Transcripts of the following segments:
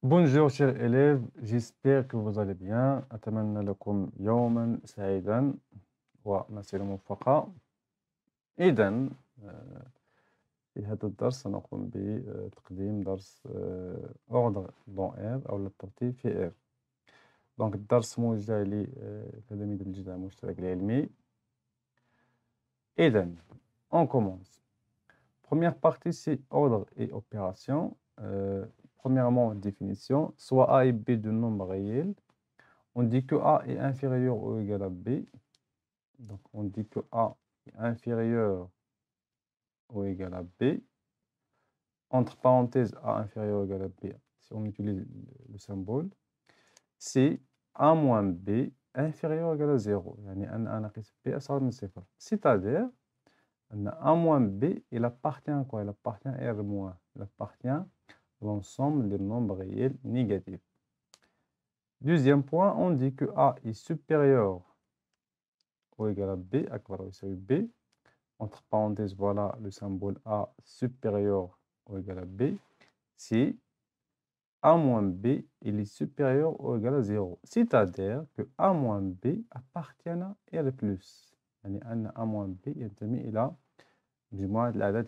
Bonjour chers élèves, j'espère que vous allez bien. أتمنى لكم يوما سعيدا ومسيرا موفقا. إذن في هذا الدرس سنقوم بتقديم درس ordre dans R أو الترتيب في R. Donc الدرس موجه لتلاميذ الجزء المشترك العلمي. إذن on commence. Première partie c'est ordre et opération. Premièrement, définition, soit A et B de nombres réels. On dit que A est inférieur ou égal à B. Donc, on dit que A est inférieur ou égal à B. Entre parenthèses, A inférieur ou égal à B, si on utilise le symbole. C'est A moins B inférieur ou égal à 0. C'est-à-dire, A moins B, il appartient à quoi? Il appartient à R moins. Il appartient à l'ensemble des nombres réels négatifs. Deuxième point, on dit que A est supérieur ou égal à B, akbar ou égal à B. Entre parenthèses, voilà le symbole A supérieur ou égal à B. Si A moins B, il est supérieur ou égal à 0. C'est-à-dire que A moins B appartient à R plus. يعني أن A moins B ينتمي إلى مجموعة الأعداد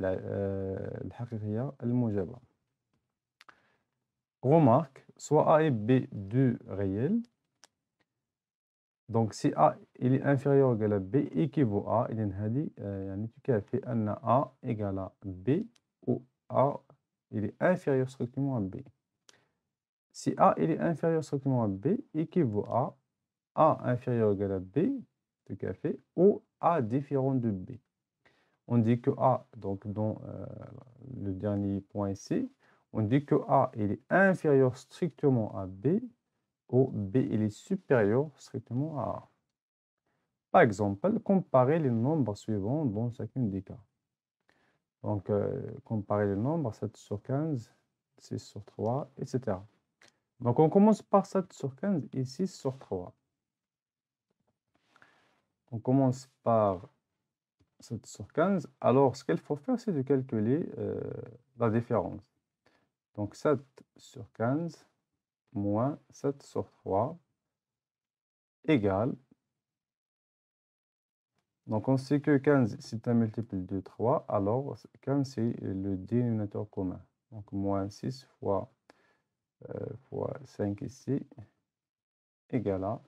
الحقيقية الموجبة. Remarque, soit A et B deux réels. Donc si A il est inférieur ou égal à B équivaut à إذن هذه يعني تكافئ أن A égale à B ou A il est inférieur strictement à B. Si A il est inférieur strictement à B équivaut à A inférieur ou égal à B تكافئ ou A différent de B. On dit que A, donc dans le dernier point ici, on dit que A il est inférieur strictement à B ou B il est supérieur strictement à A. Par exemple, comparer les nombres suivants dans chacune des cas. Donc, comparer les nombres 7 sur 15, 6 sur 3, etc. Donc, on commence par 7 sur 15 et 6 sur 3. On commence par 7 sur 15. Alors, ce qu'il faut faire, c'est de calculer la différence. Donc, 7 sur 15 moins 7 sur 3 égale. Donc, on sait que 15, c'est un multiple de 3. Alors, 15, c'est le dénominateur commun. Donc, moins 6 fois 5 ici égale à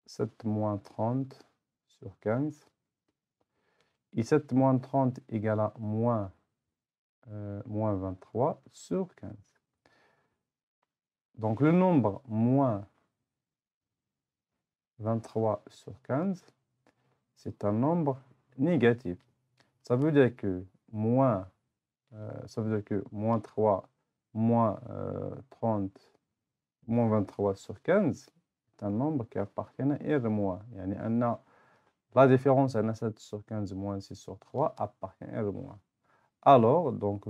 7 moins 30 sur 15. Et 7 moins 30 égale à moins 23 sur 15. Donc, le nombre moins 23 sur 15, c'est un nombre négatif. Ça veut dire que moins 3, moins 30, moins 23 sur 15, c'est un nombre qui appartient à R moins. La différence entre 7 sur 15 moins 6 sur 3 appartient à R moins. Alors, donc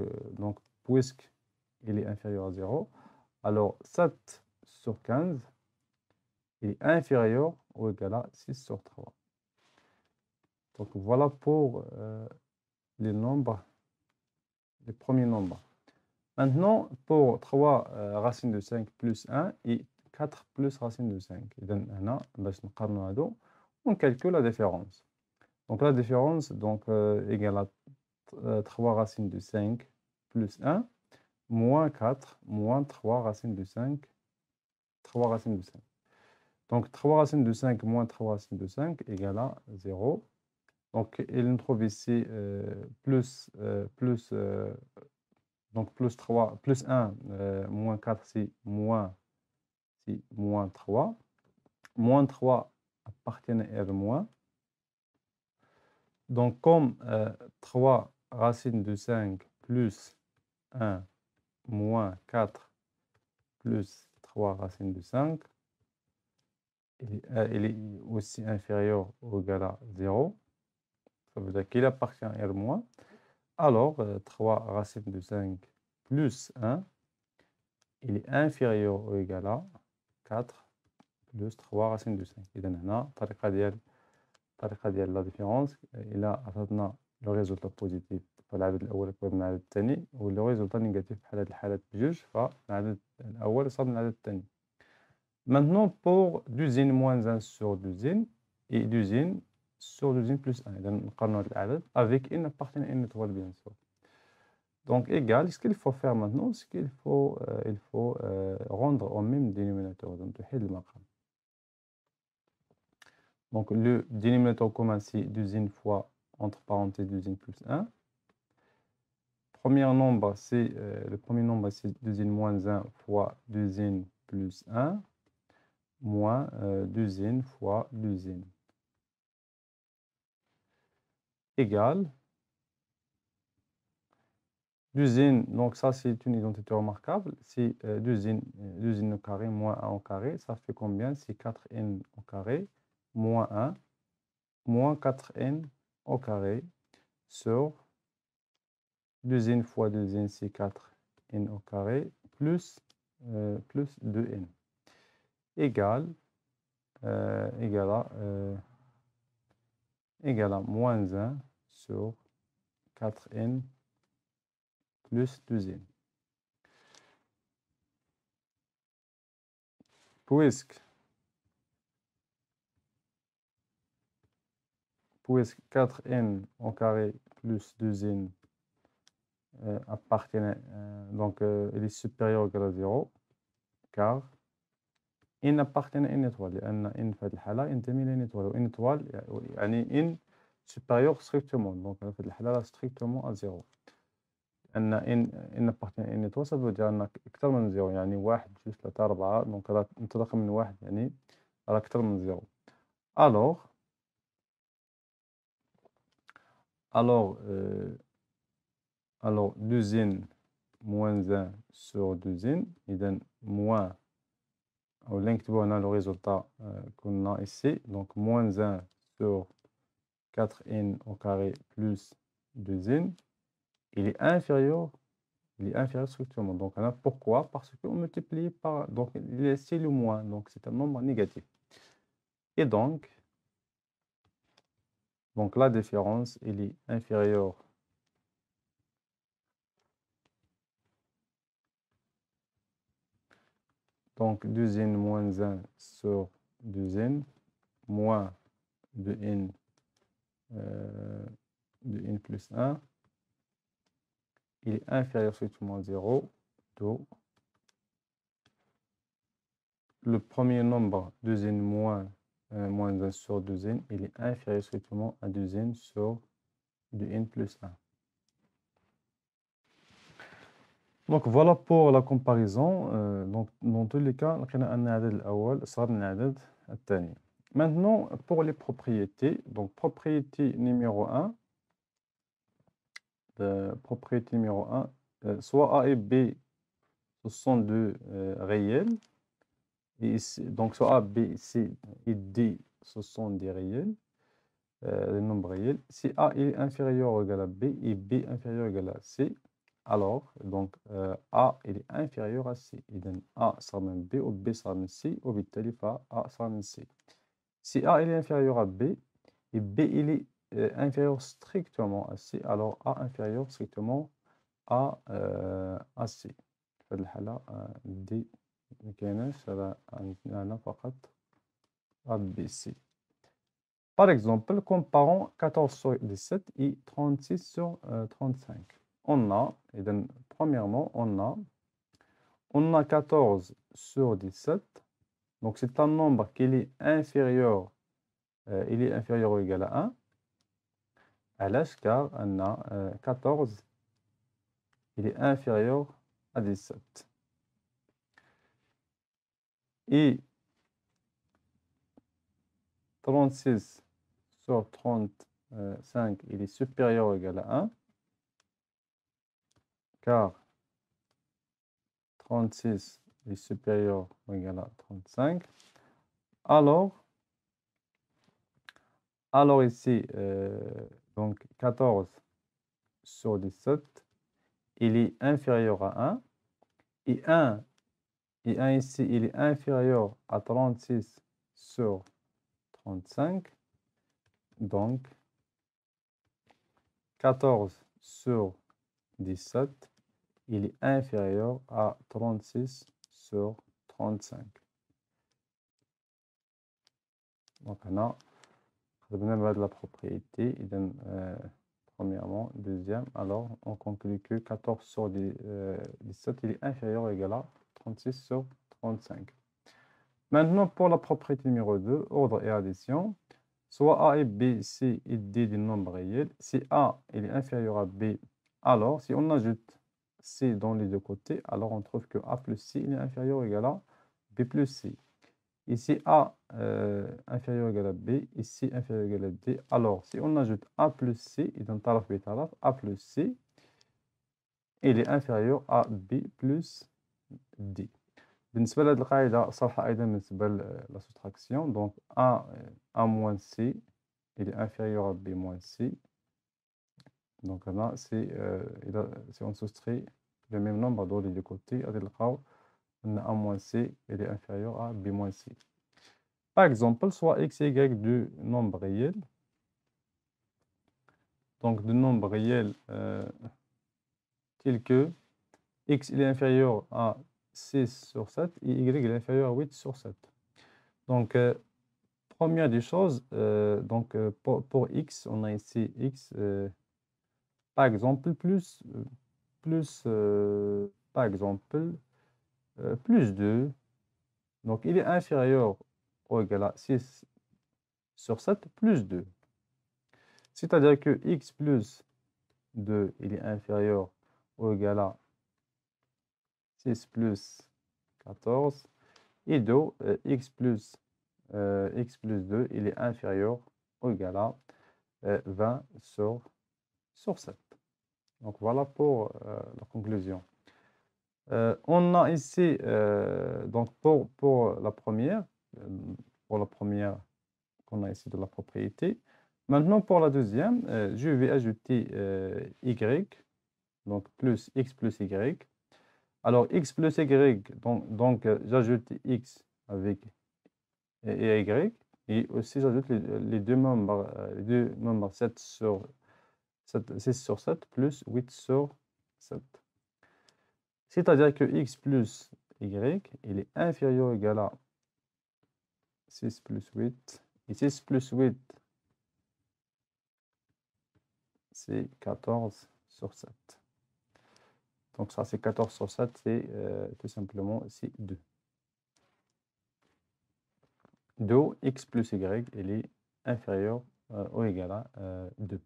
puisqu'il est inférieur à 0, alors 7 sur 15 est inférieur ou égal à 6 sur 3. Donc voilà pour les nombres, les premiers nombres. Maintenant, pour 3 racines de 5 plus 1 et 4 plus racine de 5. On calcule la différence. Donc la différence égale à 3 racines de 5 plus 1 moins 4 moins 3 racines de 5. 3 racines de 5. Donc 3 racines de 5 moins 3 racines de 5 égale à 0. Donc il nous trouve ici plus 3, plus 1, moins 4, c'est moins 3. Moins 3 appartient à R moins. Donc, comme 3 racines de 5 plus 1 moins 4 plus 3 racines de 5, il est aussi inférieur ou égal à 0. Ça veut dire qu'il appartient à R moins. Alors, 3 racines de 5 plus 1, il est inférieur ou égal à 4 plus 3 racines de 5. إذا هنا الطريقة ديال la différence إلى عطاتنا لو ريزولتا بوزيتيف فالعدد الأول أكبر من العدد الثاني، ولو ريزولتا نيجاتيف بحال هاد الحالات بجوج فالعدد الأول أصغر من العدد الثاني. Maintenant pour 2n moins 1 sur 2n et 2n sur 2n plus 1. إذا نقارنوا هاد الأعداد avec n appartenant à n étoile bien sûr. Donc égal, ce qu'il faut faire maintenant, c'est qu'il faut, rendre au même dénominateur. Donc Donc le dénominateur commun c'est 2n fois entre parenthèses 2n plus 1. Le premier nombre c'est 2n moins 1 fois 2n plus 1 moins 2n fois 2n égale 2n, donc ça c'est une identité remarquable, c'est 2n au carré moins 1 au carré, ça fait combien? C'est 4n au carré moins 1 moins 4n au carré sur 2n fois 2n c'est 4n au carré plus 2n égale à moins 1 sur 4n plus 2n. Puisque 4n au carré plus 2n appartient, donc il est supérieur ou égal à 0, car n appartient à n étoile, لأن n في هذه الحالة ينتمي إلى n étoile، و n étoile يعني n supérieur strictement، donc في هذه الحالة strictement à 0. أن n appartient à n étoile ça veut dire أن أكثر من 0، يعني 1 2 3 4، donc راه انطلاقا من 1 يعني راه أكثر من 0. Alors 2n moins 1 sur 2n, إذا moins أو اللي نكتبو هنا le résultat qu'on a ici, donc moins 1 sur 4n au carré plus 2n, il est inférieur strictement. Donc là, pourquoi? Parce qu'on multiplie par, donc c'est le moins, donc c'est un nombre négatif. Et donc la différence, elle est inférieure donc 2n moins 1 sur 2n moins 2n plus 1, il est inférieur strictement à 0, donc le premier nombre 2n moins 1 sur 2n, il est inférieur strictement à 2n sur 2n plus 1. Donc voilà pour la comparaison. Donc dans tous les cas, on a un عدد الأول صار من العدد الثاني. Maintenant pour les propriétés, donc propriété numéro 1, soit A et B ce sont deux réels, et ici, donc soit A, B, C et D ce sont des réels, des nombres réels. Si A est inférieur ou égal à B et B inférieur ou égal à C, alors donc A il est inférieur à C. إذن A صار من B و B صار من C، وبالتالي فA صار من C. Si A il est inférieur à B et B il est inférieur strictement à C، alors A inférieur strictement à C. في هذه الحالة D مكايناش، هنا فقط A B C. Par exemple, comparons 14 sur 17 et 36 sur 35. On a, premièrement, on a 14 sur 17. Donc, c'est un nombre qui est inférieur, ou égal à 1. À l'âge, car on a 14, il est inférieur à 17. Et 36 sur 35, il est supérieur ou égal à 1. Car 36 est supérieur ou égal à 35. Alors ici, donc 14 sur 17, il est inférieur à 1. Et 1 ici, il est inférieur à 36 sur 35. Donc 14 sur 17, il est inférieur à 36 sur 35. Donc, on a la propriété. Premièrement, deuxième, alors on conclut que 14 sur 17, il est inférieur ou égal à 36 sur 35. Maintenant, pour la propriété numéro 2, ordre et addition, soit A et B, C et D des nombres réels. Si A il est inférieur à B, alors si on ajoute C dans les deux côtés, alors on trouve que A plus C il est inférieur ou égal à B plus C. Ici, A inférieur ou égal à B, ici inférieur ou égal à D. Alors, si on ajoute A plus C, il donne taraf B taraf, A plus C, il est inférieur à B plus D. بالنسبة لهذه القاعدة صالحة أيضا بالنسبة la soustraction. Donc, A moins C, il est inférieur à B moins C. Donc là, si on soustrait le même nombre dans les deux côtés, on a A moins C, il est inférieur à B moins C. Par exemple, soit x et y de nombres réels. Donc, de nombres réels tels que x il est inférieur à 6 sur 7 et y il est inférieur à 8 sur 7. Donc, première des choses, pour x, on a ici x, par exemple, par exemple, plus 2. Donc, il est inférieur ou égal à 6 sur 7 plus 2. C'est-à-dire que x plus 2, il est inférieur ou égal à 6 plus 14. Et donc, x plus 2, il est inférieur ou égal à 20 sur 7. Donc, voilà pour la conclusion. On a ici, donc pour la première qu'on a ici de la propriété. Maintenant, pour la deuxième, je vais ajouter y, donc plus x plus y. Alors, x plus y, donc j'ajoute x avec et y, et aussi j'ajoute les deux nombres 7 sur 7, 6 sur 7 plus 8 sur 7. C'est-à-dire que x plus y, il est inférieur ou égal à 6 plus 8. Et 6 plus 8, c'est 14 sur 7. Donc ça, c'est 14 sur 7, c'est tout simplement c'est 2. Donc, x plus y, il est inférieur ou égal à 2.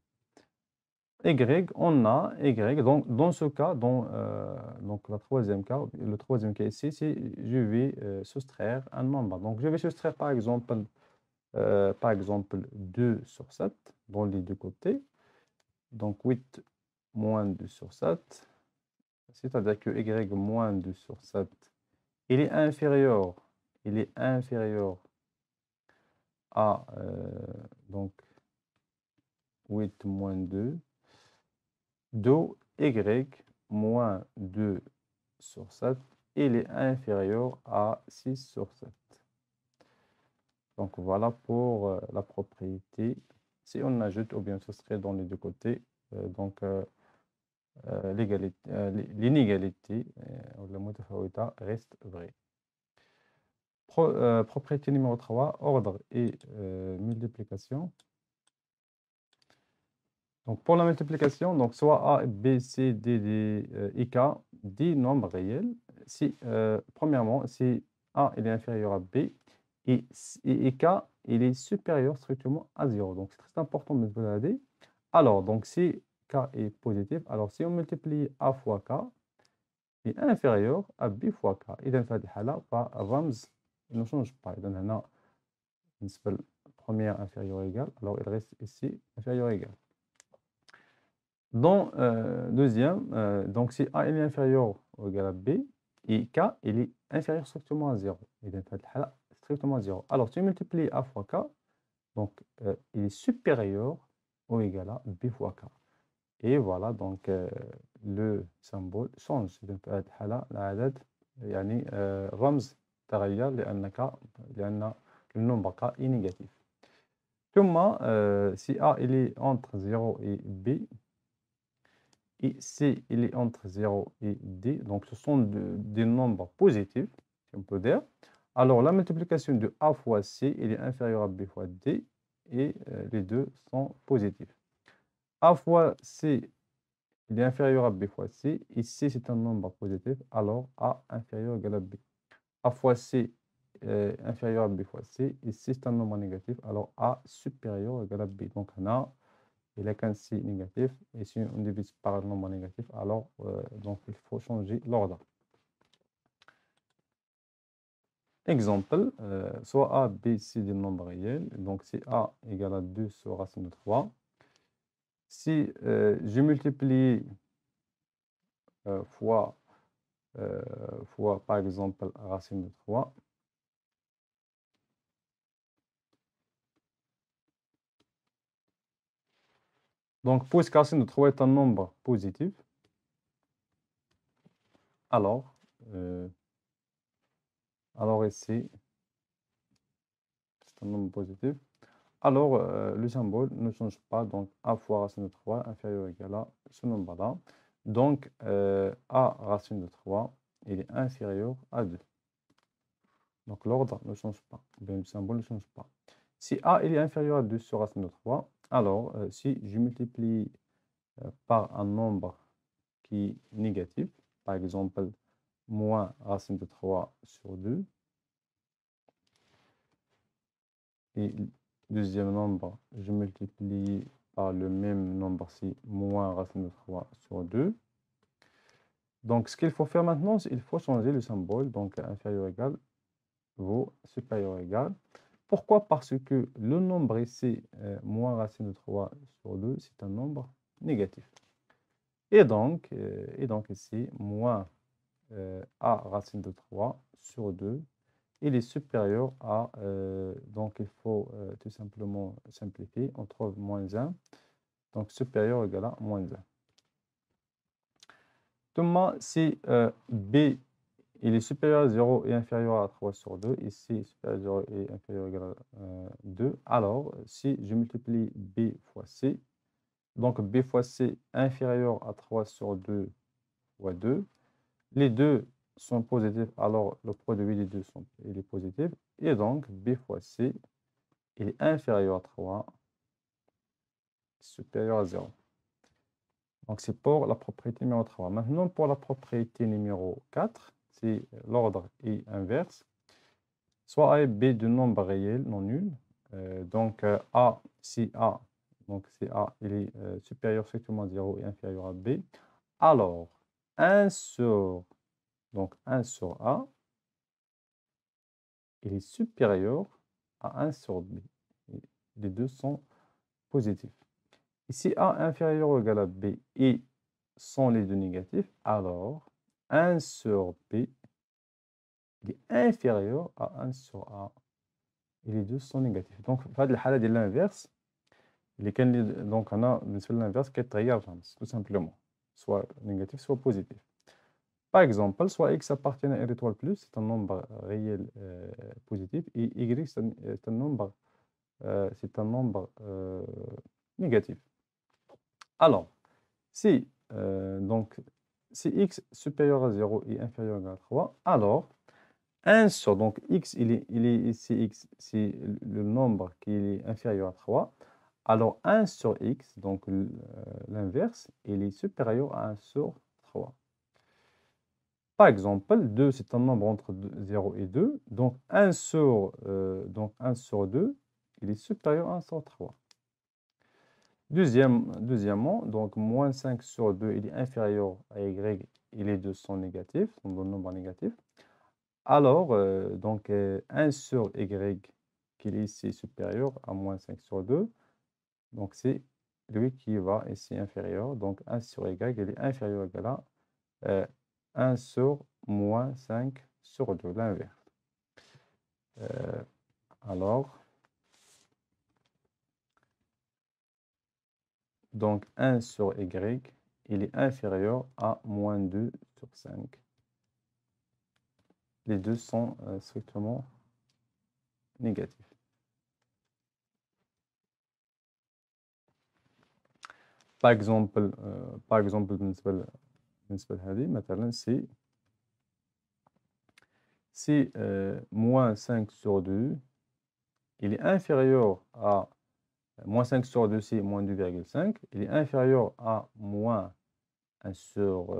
Y, on a y. Donc, dans ce cas, donc le troisième cas ici, c'est je vais soustraire un nombre. Donc, je vais soustraire par exemple 2 sur 7 dans les deux côtés. Donc, 8 moins 2 sur 7. C'est-à-dire que y moins 2 sur 7, il est inférieur à donc 8 moins 2. Do y moins 2 sur 7, il est inférieur à 6 sur 7. Donc voilà pour la propriété. Si on ajoute ou bien soustrait dans les deux côtés, l'inégalité, la mutafawita reste vraie. Propriété numéro 3, ordre et multiplication. Donc pour la multiplication, donc soit A, B, C, D, et K, des nombres réels. Si, premièrement, si A il est inférieur à B et K il est supérieur strictement à 0. Donc c'est très important de me regarder. Alors, donc si K est positif, alors si on multiplie A fois K est inférieur à B fois K. إذا في هذه الحالة فالرمز ne change pas. إذا هنا بالنسبة première inférieur égal, alors il reste ici inférieur égal. Dans deuxième, donc si A est inférieur ou égal à B, et K il est inférieur strictement à 0. Il est strictement à 0. Alors, si tu multiplies A fois K, donc il est supérieur ou égal à B fois K. Et voilà, donc le symbole change. إذا في هذه الحالة العدد يعني رمز تغير لأن le nombre K est négatif. ثم si A il est entre 0 et B, et C, il est entre 0 et D. Donc, ce sont des nombres positifs, si on peut dire. Alors, la multiplication de A fois C, il est inférieur à B fois D, et les deux sont positifs. A fois C, il est inférieur à B fois C, et C, c'est un nombre positif, alors A inférieur ou égal à B. A fois C inférieur à B fois C, et C, c'est un nombre négatif, alors A supérieur ou égal à B. Donc, on a il n'y a qu'un C négatif, et si on divise par un nombre négatif, alors donc il faut changer l'ordre. Exemple, soit A, B, C des nombres réels, donc si A égale à 2 sur racine de 3, si je multiplie fois, par exemple racine de 3, donc puisque racine de 3 est un nombre positif, alors ici, c'est un nombre positif, alors le symbole ne change pas, donc A fois racine de 3 inférieur ou égal à ce nombre-là. Donc A racine de 3, il est inférieur à 2. Donc l'ordre ne change pas, bien le symbole ne change pas. Si A il est inférieur à 2 sur racine de 3, alors si je multiplie par un nombre qui est négatif, par exemple moins racine de 3 sur 2, et deuxième nombre, je multiplie par le même nombre-ci, moins racine de 3 sur 2. Donc, ce qu'il faut faire maintenant, c'est qu'il faut changer le symbole. Donc, inférieur égal vaut supérieur égal. Pourquoi? Parce que le nombre ici, moins racine de 3 sur 2, c'est un nombre négatif. Et donc ici, moins a racine de 3 sur 2, il est supérieur à, donc il faut tout simplement simplifier, on trouve moins 1, donc supérieur égal à moins 1. Demain, si B il est supérieur à 0 et inférieur à 3 sur 2, ici supérieur à 0 et inférieur égal à 2, alors si je multiplie B fois C, donc B fois C inférieur à 3 sur 2 fois 2, les deux sont positifs, alors le produit des deux il est positif, et donc B fois C, il est inférieur à 3, supérieur à 0. Donc c'est pour la propriété numéro 3. Maintenant, pour la propriété numéro 4, si l'ordre est inverse, soit A et B de nombres réels non nuls, donc A, si A, il est supérieur strictement à 0 et inférieur à B, alors 1 sur A, il est supérieur à 1 sur B. Les deux sont positifs. Et si A inférieur ou égal à B et sont les deux négatifs, alors 1 sur B il est inférieur à 1 sur A et les deux sont négatifs. Donc, في هذه الحالة ديال l'inverse, donc on a l'inverse qui est tout simplement, soit négatif, soit positif. Par exemple, soit x appartient à r étoile plus, c'est un nombre réel positif, et y c'est un nombre, négatif. Alors, si, si x supérieur à 0 et inférieur à 3, alors 1 sur, donc x, ici x, c'est le nombre qui est inférieur à 3, alors 1 sur x, donc l'inverse, il est supérieur à 1 sur 3. Par exemple, 2, c'est un nombre entre 0 et 2, donc 1 sur 2, il est supérieur à 1 sur 3. Deuxièmement, donc moins 5 sur 2, il est inférieur à y, et les deux sont négatifs, sont des nombres négatifs. Alors, 1 sur y, qui est ici supérieur à moins 5 sur 2, donc c'est lui qui va ici inférieur, donc 1 sur y, il est inférieur ou égal à 1 sur moins 5 sur 2, l'inverse. Alors, donc 1 sur y, il est inférieur à moins 2 sur 5. Les deux sont strictement négatifs. Par exemple, بالنسبة لهذه مثلا si moins 5 sur 2 il est inférieur à moins 5 sur 2 c'est moins 2,5, il est inférieur à moins 1 sur,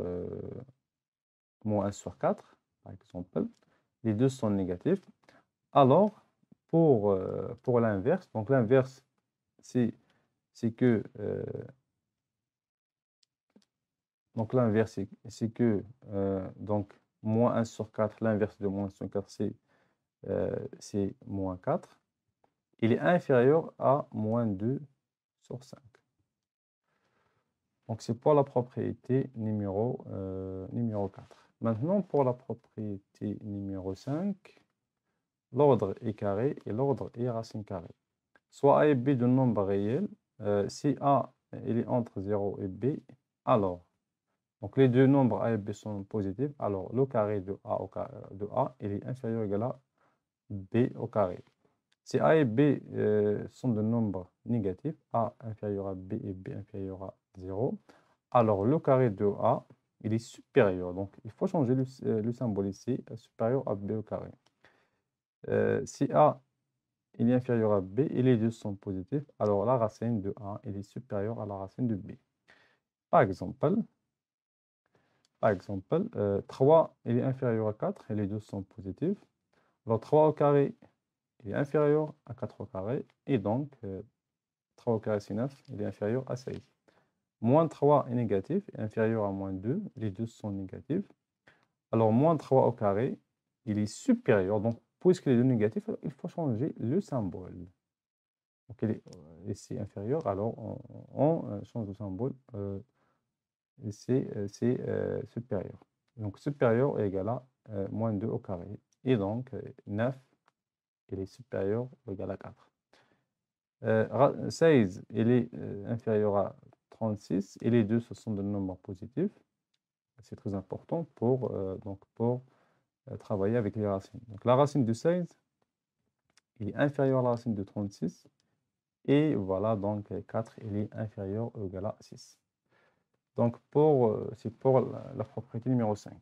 moins 1 sur 4, par exemple, les deux sont négatifs. Alors, pour l'inverse, donc l'inverse, c'est que, donc l'inverse, c'est que, donc, moins 1 sur 4, l'inverse de moins 1 sur 4, c'est moins 4. Il est inférieur à moins 2 sur 5. Donc, c'est pour la propriété numéro 4. Maintenant, pour la propriété numéro 5, l'ordre est carré et l'ordre est racine carrée. Soit A et B de nombres réels, si A il est entre 0 et B, alors, donc les deux nombres A et B sont positifs, alors le carré de A il est inférieur ou égal à B au carré. Si A et B sont de nombres négatifs, A inférieur à B et B inférieur à 0, alors le carré de A, il est supérieur. Donc, il faut changer le symbole ici, supérieur à B au carré. Si A il est inférieur à B et les deux sont positifs, alors la racine de A, il est supérieure à la racine de B. Par exemple, 3 il est inférieur à 4 et les deux sont positifs. Alors 3 au carré il est inférieur à 4 au carré et donc 3 au carré c'est 9, il est inférieur à 16. Moins 3 est négatif, est inférieur à moins 2, les deux sont négatifs. Alors moins 3 au carré, il est supérieur, donc puisque les deux négatifs, il faut changer le symbole. Donc il est ici inférieur, alors on change le symbole, et c'est supérieur. Donc supérieur est égal à moins 2 au carré, et donc 9, il est supérieur ou égal à 4. 16, il est inférieur à 36, et les deux, ce sont des nombres positifs. C'est très important pour travailler avec les racines. Donc la racine de 16, il est inférieur à la racine de 36, et voilà, donc 4, il est inférieur ou égal à 6. Donc c'est pour la propriété numéro 5.